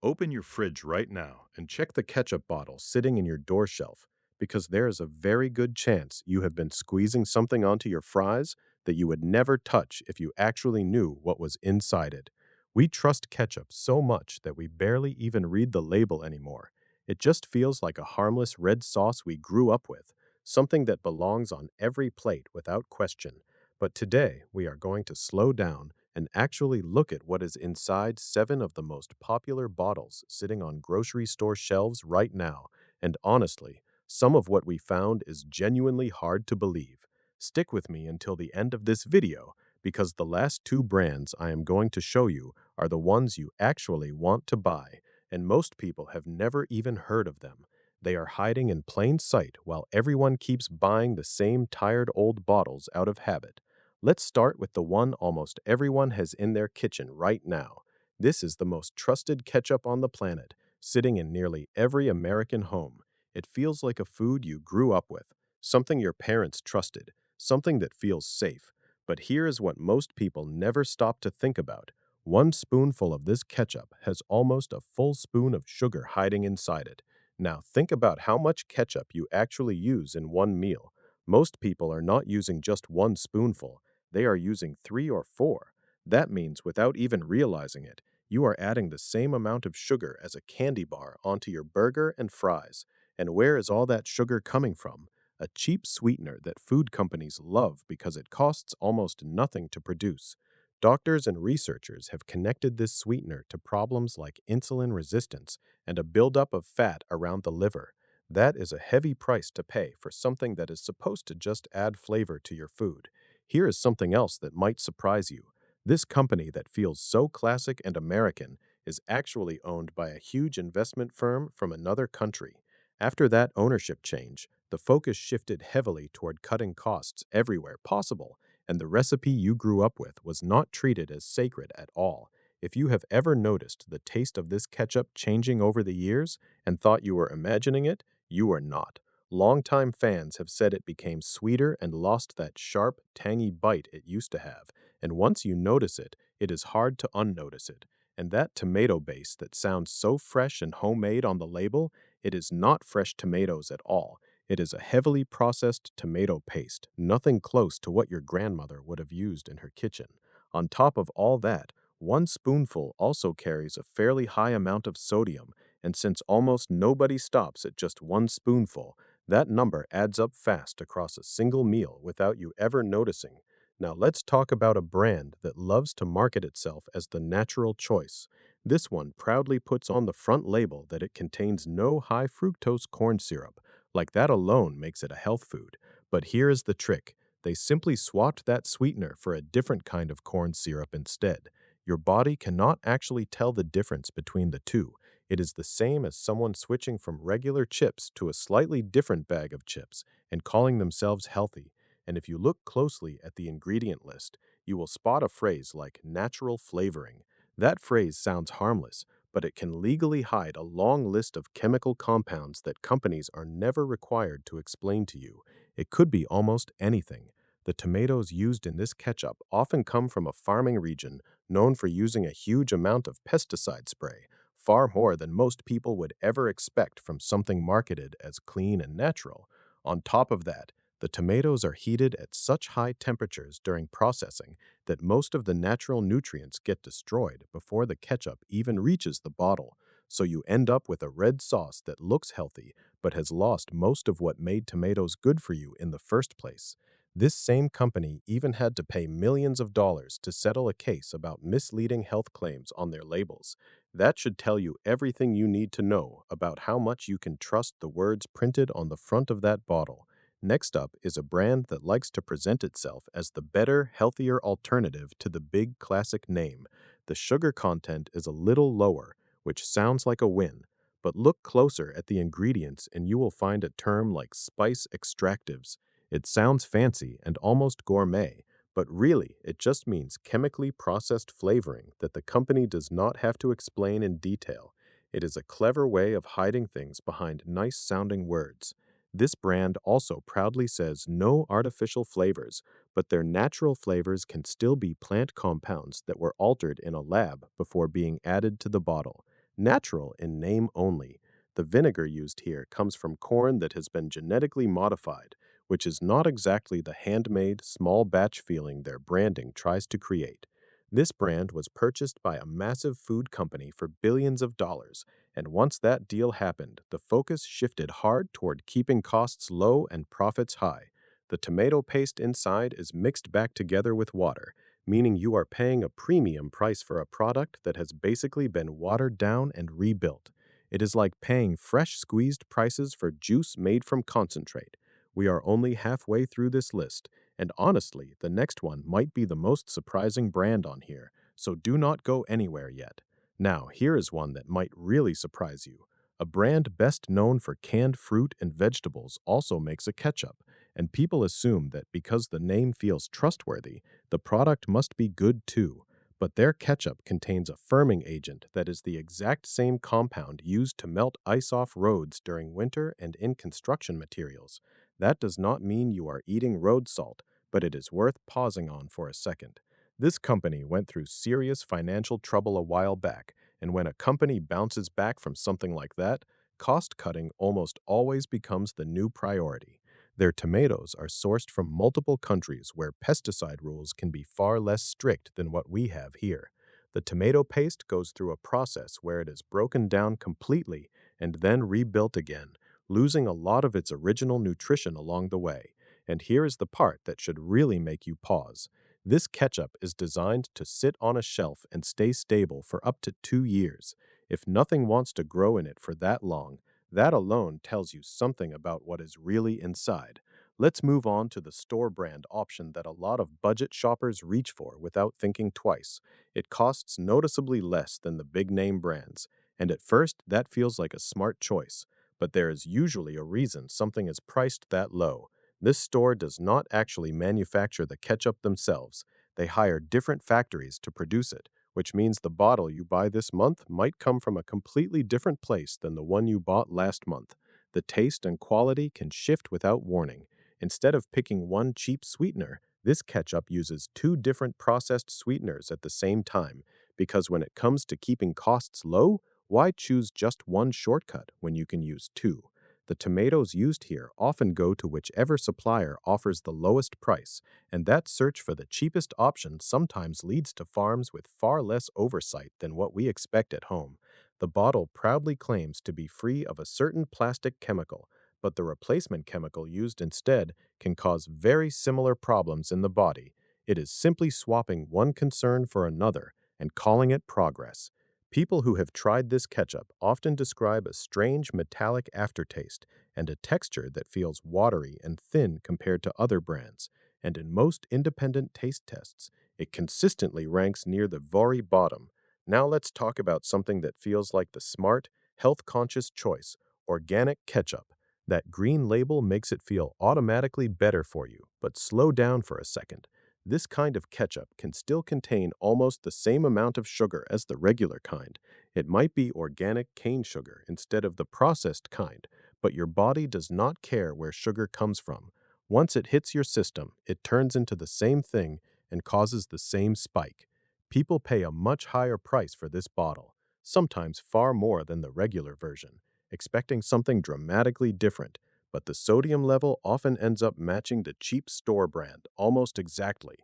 Open your fridge right now and check the ketchup bottle sitting in your door shelf because there is a very good chance you have been squeezing something onto your fries that you would never touch if you actually knew what was inside it. We trust ketchup so much that we barely even read the label anymore. It just feels like a harmless red sauce we grew up with, something that belongs on every plate without question. But today, we are going to slow down and actually look at what is inside seven of the most popular bottles sitting on grocery store shelves right now. And honestly, some of what we found is genuinely hard to believe. Stick with me until the end of this video because the last two brands I am going to show you are the ones you actually want to buy, and most people have never even heard of them. They are hiding in plain sight while everyone keeps buying the same tired old bottles out of habit. Let's start with the one almost everyone has in their kitchen right now. This is the most trusted ketchup on the planet, sitting in nearly every American home. It feels like a food you grew up with, something your parents trusted, something that feels safe. But here is what most people never stop to think about. One spoonful of this ketchup has almost a full spoon of sugar hiding inside it. Now think about how much ketchup you actually use in one meal. Most people are not using just one spoonful. They are using three or four. That means without even realizing it, you are adding the same amount of sugar as a candy bar onto your burger and fries. And where is all that sugar coming from? A cheap sweetener that food companies love because it costs almost nothing to produce. Doctors and researchers have connected this sweetener to problems like insulin resistance and a buildup of fat around the liver. That is a heavy price to pay for something that is supposed to just add flavor to your food. Here is something else that might surprise you. This company that feels so classic and American is actually owned by a huge investment firm from another country. After that ownership change, the focus shifted heavily toward cutting costs everywhere possible, and the recipe you grew up with was not treated as sacred at all. If you have ever noticed the taste of this ketchup changing over the years and thought you were imagining it, you are not. Longtime fans have said it became sweeter and lost that sharp, tangy bite it used to have, and once you notice it, it is hard to unnotice it. And that tomato base that sounds so fresh and homemade on the label, it is not fresh tomatoes at all. It is a heavily processed tomato paste, nothing close to what your grandmother would have used in her kitchen. On top of all that, one spoonful also carries a fairly high amount of sodium, and since almost nobody stops at just one spoonful, that number adds up fast across a single meal without you ever noticing. Now let's talk about a brand that loves to market itself as the natural choice. This one proudly puts on the front label that it contains no high fructose corn syrup. Like that alone makes it a health food. But here is the trick. They simply swapped that sweetener for a different kind of corn syrup instead. Your body cannot actually tell the difference between the two. It is the same as someone switching from regular chips to a slightly different bag of chips and calling themselves healthy. And if you look closely at the ingredient list, you will spot a phrase like natural flavoring. That phrase sounds harmless, but it can legally hide a long list of chemical compounds that companies are never required to explain to you. It could be almost anything. The tomatoes used in this ketchup often come from a farming region known for using a huge amount of pesticide spray, far more than most people would ever expect from something marketed as clean and natural. On top of that, the tomatoes are heated at such high temperatures during processing that most of the natural nutrients get destroyed before the ketchup even reaches the bottle, so you end up with a red sauce that looks healthy but has lost most of what made tomatoes good for you in the first place. This same company even had to pay millions of dollars to settle a case about misleading health claims on their labels. That should tell you everything you need to know about how much you can trust the words printed on the front of that bottle. Next up is a brand that likes to present itself as the better, healthier alternative to the big classic name. The sugar content is a little lower, which sounds like a win, but look closer at the ingredients and you will find a term like spice extractives. It sounds fancy and almost gourmet, but really it just means chemically processed flavoring that the company does not have to explain in detail. It is a clever way of hiding things behind nice-sounding words. This brand also proudly says no artificial flavors, but their natural flavors can still be plant compounds that were altered in a lab before being added to the bottle. Natural in name only. The vinegar used here comes from corn that has been genetically modified, which is not exactly the handmade, small batch feeling their branding tries to create. This brand was purchased by a massive food company for billions of dollars, and once that deal happened, the focus shifted hard toward keeping costs low and profits high. The tomato paste inside is mixed back together with water, meaning you are paying a premium price for a product that has basically been watered down and rebuilt. It is like paying fresh squeezed prices for juice made from concentrate. We are only halfway through this list, and honestly, the next one might be the most surprising brand on here, so do not go anywhere yet. Now, here is one that might really surprise you. A brand best known for canned fruit and vegetables also makes a ketchup, and people assume that because the name feels trustworthy, the product must be good too. But their ketchup contains a firming agent that is the exact same compound used to melt ice off roads during winter and in construction materials. That does not mean you are eating road salt, but it is worth pausing on for a second. This company went through serious financial trouble a while back, and when a company bounces back from something like that, cost cutting almost always becomes the new priority. Their tomatoes are sourced from multiple countries where pesticide rules can be far less strict than what we have here. The tomato paste goes through a process where it is broken down completely and then rebuilt again, losing a lot of its original nutrition along the way. And here is the part that should really make you pause. This ketchup is designed to sit on a shelf and stay stable for up to 2 years. If nothing wants to grow in it for that long, that alone tells you something about what is really inside. Let's move on to the store brand option that a lot of budget shoppers reach for without thinking twice. It costs noticeably less than the big name brands, and at first that feels like a smart choice. But there is usually a reason something is priced that low. This store does not actually manufacture the ketchup themselves. They hire different factories to produce it, which means the bottle you buy this month might come from a completely different place than the one you bought last month. The taste and quality can shift without warning. Instead of picking one cheap sweetener, this ketchup uses two different processed sweeteners at the same time, because when it comes to keeping costs low, why choose just one shortcut when you can use two? The tomatoes used here often go to whichever supplier offers the lowest price, and that search for the cheapest option sometimes leads to farms with far less oversight than what we expect at home. The bottle proudly claims to be free of a certain plastic chemical, but the replacement chemical used instead can cause very similar problems in the body. It is simply swapping one concern for another and calling it progress. People who have tried this ketchup often describe a strange metallic aftertaste and a texture that feels watery and thin compared to other brands, and in most independent taste tests, it consistently ranks near the very bottom. Now let's talk about something that feels like the smart, health-conscious choice, organic ketchup. That green label makes it feel automatically better for you, but slow down for a second. This kind of ketchup can still contain almost the same amount of sugar as the regular kind. It might be organic cane sugar instead of the processed kind, but your body does not care where sugar comes from. Once it hits your system, it turns into the same thing and causes the same spike. People pay a much higher price for this bottle, sometimes far more than the regular version, expecting something dramatically different, but the sodium level often ends up matching the cheap store brand almost exactly.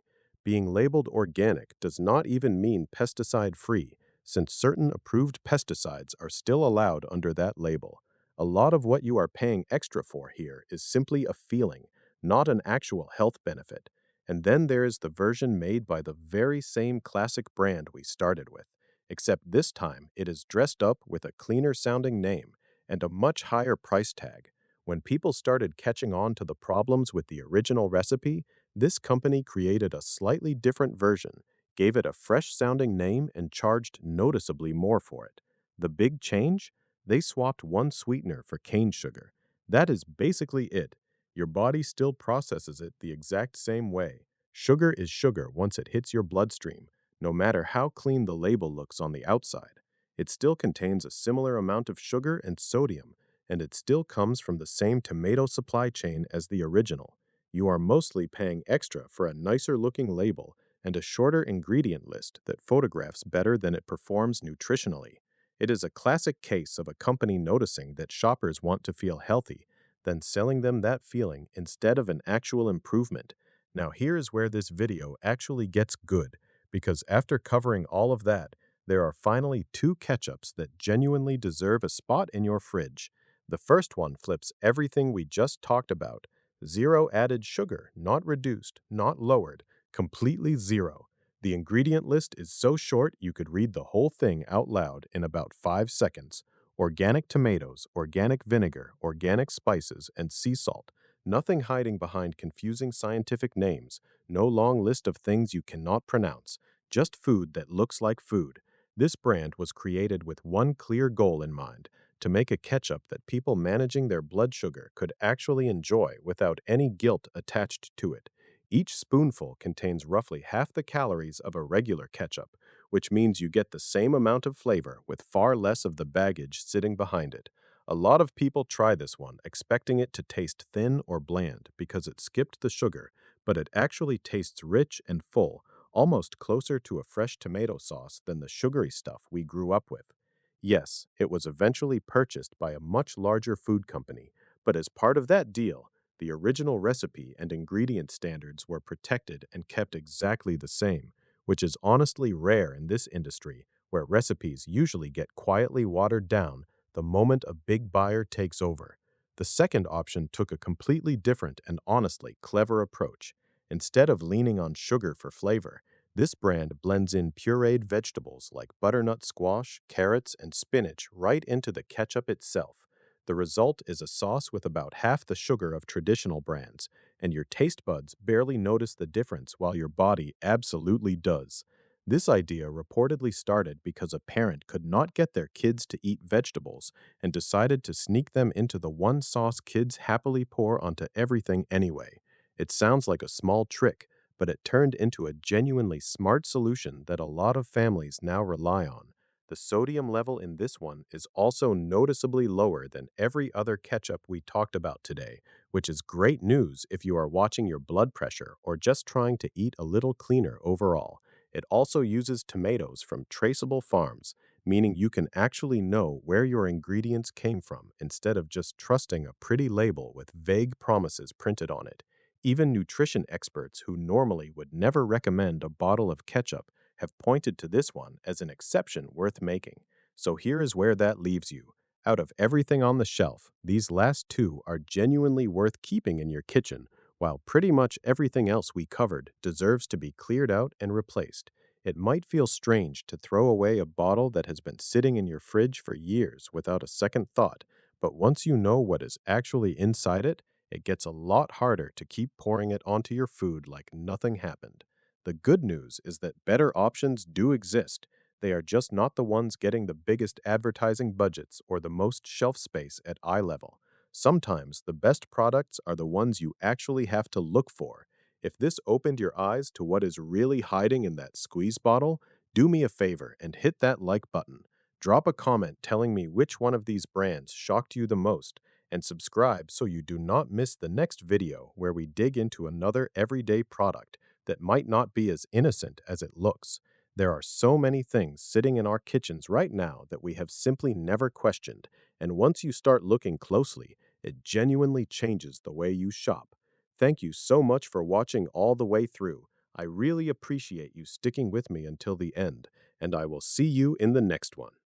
Being labeled organic does not even mean pesticide-free, since certain approved pesticides are still allowed under that label. A lot of what you are paying extra for here is simply a feeling, not an actual health benefit. And then there is the version made by the very same classic brand we started with, except this time it is dressed up with a cleaner-sounding name and a much higher price tag. When people started catching on to the problems with the original recipe, this company created a slightly different version, gave it a fresh-sounding name, and charged noticeably more for it. The big change? They swapped one sweetener for cane sugar. That is basically it. Your body still processes it the exact same way. Sugar is sugar once it hits your bloodstream, no matter how clean the label looks on the outside. It still contains a similar amount of sugar and sodium, and it still comes from the same tomato supply chain as the original. You are mostly paying extra for a nicer looking label and a shorter ingredient list that photographs better than it performs nutritionally. It is a classic case of a company noticing that shoppers want to feel healthy, then selling them that feeling instead of an actual improvement. Now, here's where this video actually gets good, because after covering all of that, there are finally two ketchups that genuinely deserve a spot in your fridge. The first one flips everything we just talked about. Zero added sugar, not reduced, not lowered, completely zero. The ingredient list is so short you could read the whole thing out loud in about 5 seconds. Organic tomatoes, organic vinegar, organic spices, and sea salt. Nothing hiding behind confusing scientific names, no long list of things you cannot pronounce, just food that looks like food. This brand was created with one clear goal in mind: to make a ketchup that people managing their blood sugar could actually enjoy without any guilt attached to it. Each spoonful contains roughly half the calories of a regular ketchup, which means you get the same amount of flavor with far less of the baggage sitting behind it. A lot of people try this one, expecting it to taste thin or bland because it skipped the sugar, but it actually tastes rich and full, almost closer to a fresh tomato sauce than the sugary stuff we grew up with. Yes, it was eventually purchased by a much larger food company, but as part of that deal, the original recipe and ingredient standards were protected and kept exactly the same, which is honestly rare in this industry, where recipes usually get quietly watered down the moment a big buyer takes over. The second option took a completely different and honestly clever approach. Instead of leaning on sugar for flavor, this brand blends in pureed vegetables like butternut squash, carrots, and spinach right into the ketchup itself. The result is a sauce with about half the sugar of traditional brands, and your taste buds barely notice the difference while your body absolutely does. This idea reportedly started because a parent could not get their kids to eat vegetables and decided to sneak them into the one sauce kids happily pour onto everything anyway. It sounds like a small trick, but it turned into a genuinely smart solution that a lot of families now rely on. The sodium level in this one is also noticeably lower than every other ketchup we talked about today, which is great news if you are watching your blood pressure or just trying to eat a little cleaner overall. It also uses tomatoes from traceable farms, meaning you can actually know where your ingredients came from instead of just trusting a pretty label with vague promises printed on it. Even nutrition experts who normally would never recommend a bottle of ketchup have pointed to this one as an exception worth making. So here is where that leaves you. Out of everything on the shelf, these last two are genuinely worth keeping in your kitchen, while pretty much everything else we covered deserves to be cleared out and replaced. It might feel strange to throw away a bottle that has been sitting in your fridge for years without a second thought, but once you know what is actually inside it, it gets a lot harder to keep pouring it onto your food like nothing happened. The good news is that better options do exist. They are just not the ones getting the biggest advertising budgets or the most shelf space at eye level. Sometimes the best products are the ones you actually have to look for. If this opened your eyes to what is really hiding in that squeeze bottle, do me a favor and hit that like button. Drop a comment telling me which one of these brands shocked you the most, and subscribe so you do not miss the next video where we dig into another everyday product that might not be as innocent as it looks. There are so many things sitting in our kitchens right now that we have simply never questioned, and once you start looking closely, it genuinely changes the way you shop. Thank you so much for watching all the way through. I really appreciate you sticking with me until the end, and I will see you in the next one.